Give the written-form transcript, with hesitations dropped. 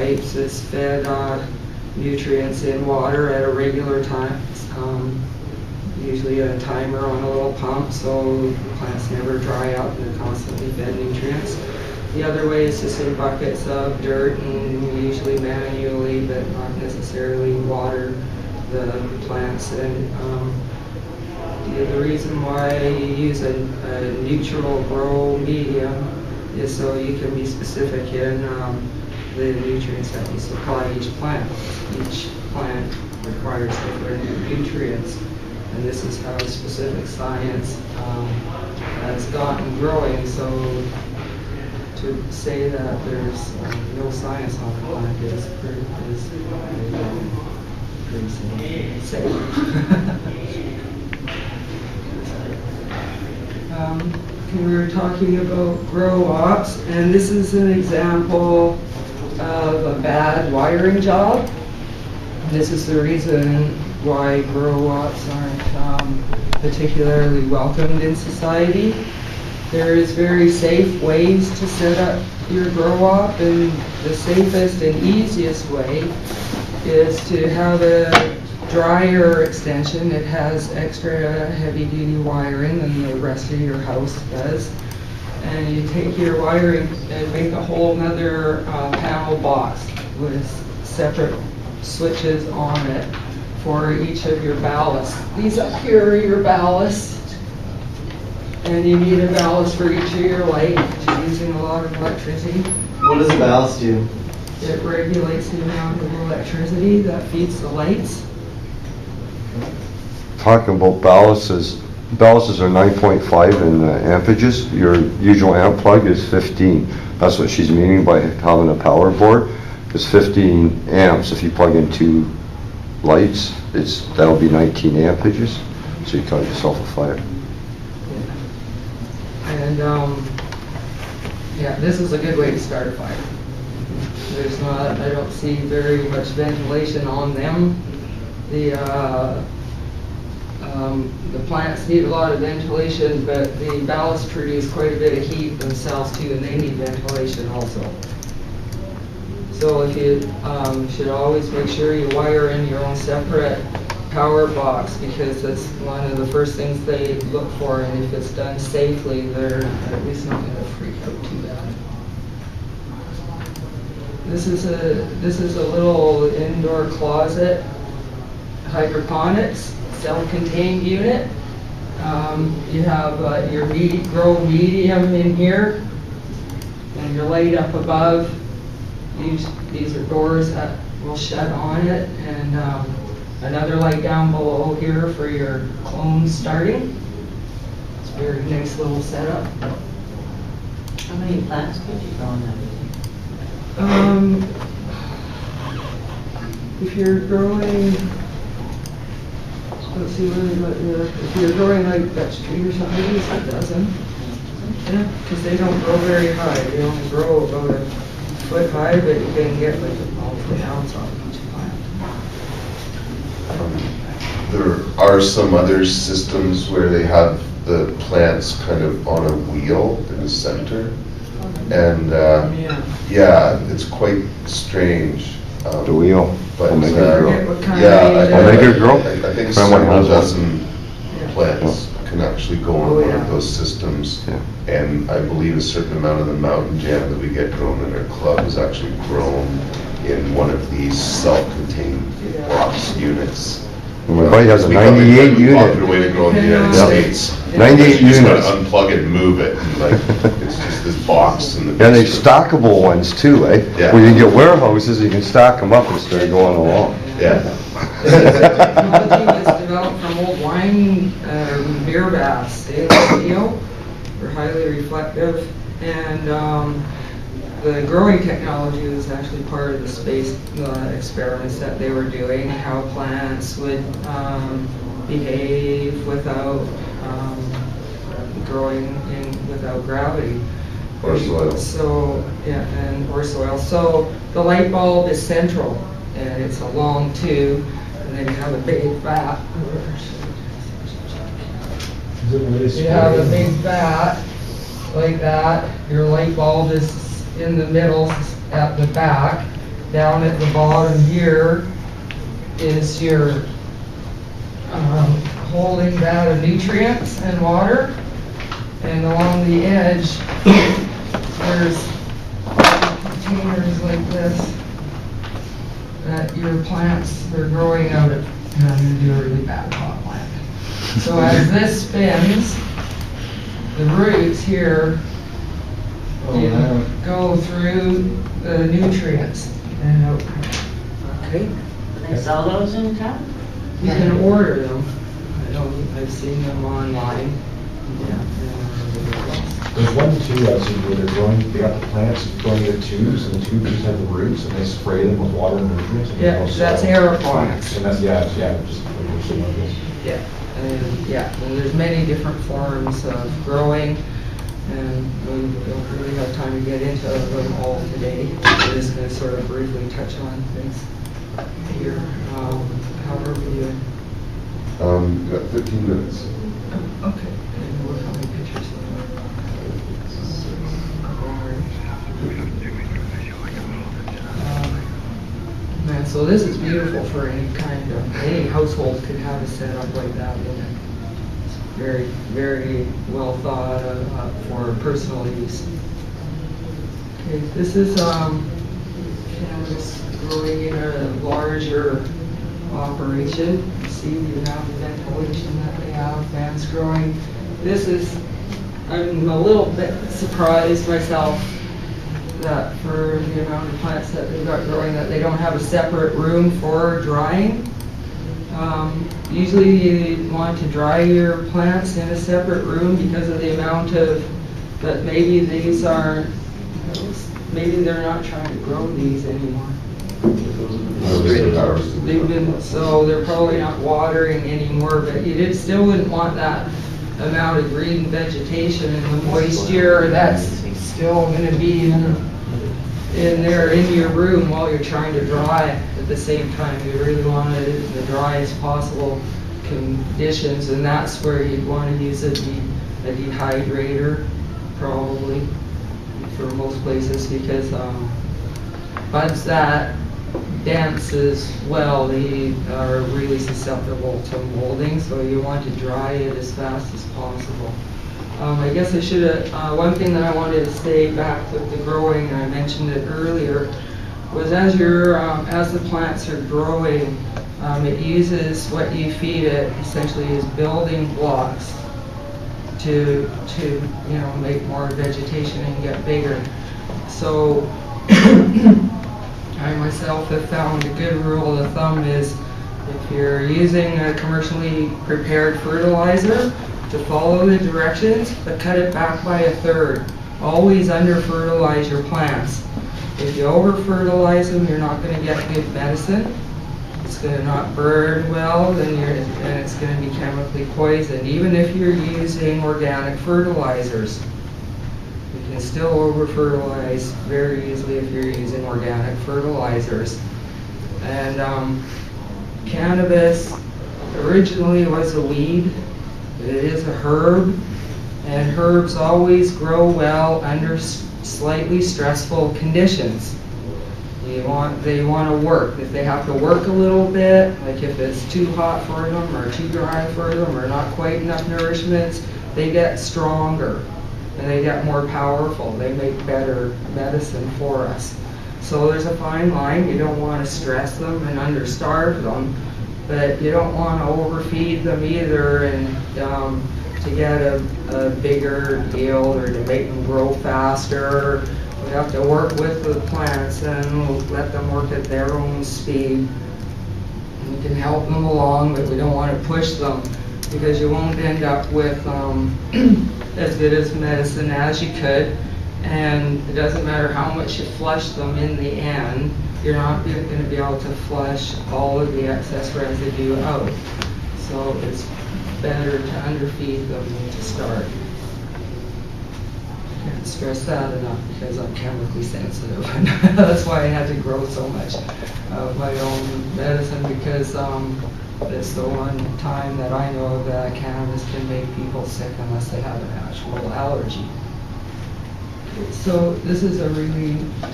pipes is fed nutrients in water at a regular time. Usually a timer on a little pump, so the plants never dry out and they're constantly fed nutrients. The other way is just in buckets of dirt, and we usually manually, but not necessarily, water the plants. And the reason why you use a neutral grow medium is so you can be specific in the nutrients that you supply each plant. Each plant requires different nutrients, and this is how specific science has gotten growing. So to say that there's no science on the plant is pretty safe. We were talking about grow ops, and this is an example of a bad wiring job. This is the reason why grow ops aren't particularly welcomed in society. There is very safe ways to set up your grow op, and the safest and easiest way is to have a dryer extension. It has extra heavy duty wiring than the rest of your house does. And you take your wiring and make a whole nother panel box with separate switches on it for each of your ballasts. These up here are your ballasts. And you need a ballast for each of your light, which is using a lot of electricity. What does a ballast do? It regulates the amount of electricity that feeds the lights. Talking about ballasts are 9.5 in ampages. Your usual amp plug is 15. That's what she's meaning by having a power board. It's 15 amps. If you plug in 2 lights, that'll be 19 ampages. So you cause yourself a fire. And yeah, this is a good way to start a fire. I don't see very much ventilation on them. The plants need a lot of ventilation, but the ballasts produce quite a bit of heat themselves too, and they need ventilation also. So if you should always make sure you wire in your own separate power box, because that's one of the first things they look for, and if it's done safely, they're at least not going to freak out too bad. This is a little indoor closet hydroponics self-contained unit. You have your grow medium in here, and your light up above. These are doors that will shut on it, and another light down below here for your clones starting. It's a very nice little setup. How many plants could you grow in that? If you're growing, let's see, if you're growing like Dutch tree or something, maybe it's a dozen. Yeah, because they don't grow very high. They only grow about a foot high, but you can get like all the ounce off each plant. There are some other systems where they have the plants kind of on a wheel in the center, and yeah, it's quite strange. The wheel. But Omega Omega Grow? I think several dozen plants can actually go on one of those systems, and I believe a certain amount of the mountain jam that we get grown in our club is actually grown in one of these self-contained box units. My buddy has a 98 unit. Popular way to grow in the United States. 98 you just units. gotta unplug it and move it. And like, it's just this box in the And they basement. stackable ones too, eh? Yeah. Where you get warehouses, you can stack them up instead of going along. Yeah. This is a technology that's developed from old wine beer baths. Stainless steel, they're highly reflective, and the growing technology was actually part of the space experiments that they were doing, how plants would behave without growing without gravity. Or soil. So, yeah, or soil. So the light bulb is central, and it's a long tube, and then you have a big vat. You have a big vat like that. Your light bulb is in the middle at the back, down at the bottom here is your holding vat of nutrients and water, and along the edge there's containers like this that your plants are growing out of. And I'm going to do a really bad pot plant. So as this spins, the roots here go through the nutrients and out. Okay. They sell those in town? You can order them. I've seen them online. Yeah. There's one too I've seen where they're growing, they got the plants growing in tubes, and the tubes just have the roots, and they spray them with water and nutrients. And Yeah, that's aeroponics. And that's, just like we're seeing like this. Yeah, and there's many different forms of growing, and we don't really have time to get into them all today. We're just going to sort of briefly touch on things here. However we do. You got 15 minutes. Okay. And look how many pictures there are. Man, so this is beautiful for any household could have a setup like that in it. It's very, very well thought of for personal use. Okay, this is cannabis growing in a larger operation. You see, you have the ventilation that they have, fans growing. I'm a little bit surprised myself that for the amount of plants that they've got growing, that they don't have a separate room for drying. Usually you want to dry your plants in a separate room because of the amount of, but maybe these are, maybe they're not trying to grow these anymore. They've been, so they're probably not watering anymore, but you still wouldn't want that amount of green vegetation and the moisture that's still going to be in there in your room while you're trying to dry at the same time. You really want it in the driest possible conditions, and that's where you'd want to use a dehydrator probably for most places, because buds that dense as well, they are really susceptible to molding, so you want to dry it as fast as possible. I guess I should have, one thing that I wanted to say back with the growing, and I mentioned it earlier, was as the plants are growing, it uses what you feed it essentially as building blocks to make more vegetation and get bigger. So I myself have found a good rule of thumb is if you're using a commercially prepared fertilizer, to follow the directions, but cut it back by 1/3. Always under-fertilize your plants. If you over-fertilize them, you're not going to get good medicine. It's going to not burn well, and it's going to be chemically poisoned. Even if you're using organic fertilizers, you can still over-fertilize very easily if you're using organic fertilizers. And cannabis originally was a weed. It is a herb, and herbs always grow well under slightly stressful conditions. They want to work. If they have to work a little bit, like if it's too hot for them or too dry for them or not quite enough nourishments, they get stronger and they get more powerful. They make better medicine for us. So there's a fine line. You don't want to stress them and understarve them, but you don't want to overfeed them either, and to get a bigger yield or to make them grow faster. We have to work with the plants and we'll let them work at their own speed. We can help them along, but we don't want to push them, because you won't end up with as good as medicine as you could, and it doesn't matter how much you flush them in the end, you're not going to be able to flush all of the excess residue out. So it's better to underfeed them to start. I can't stress that enough because I'm chemically sensitive. That's why I had to grow so much of my own medicine, because it's the one time that I know of that cannabis can make people sick unless they have an actual allergy. So this is a really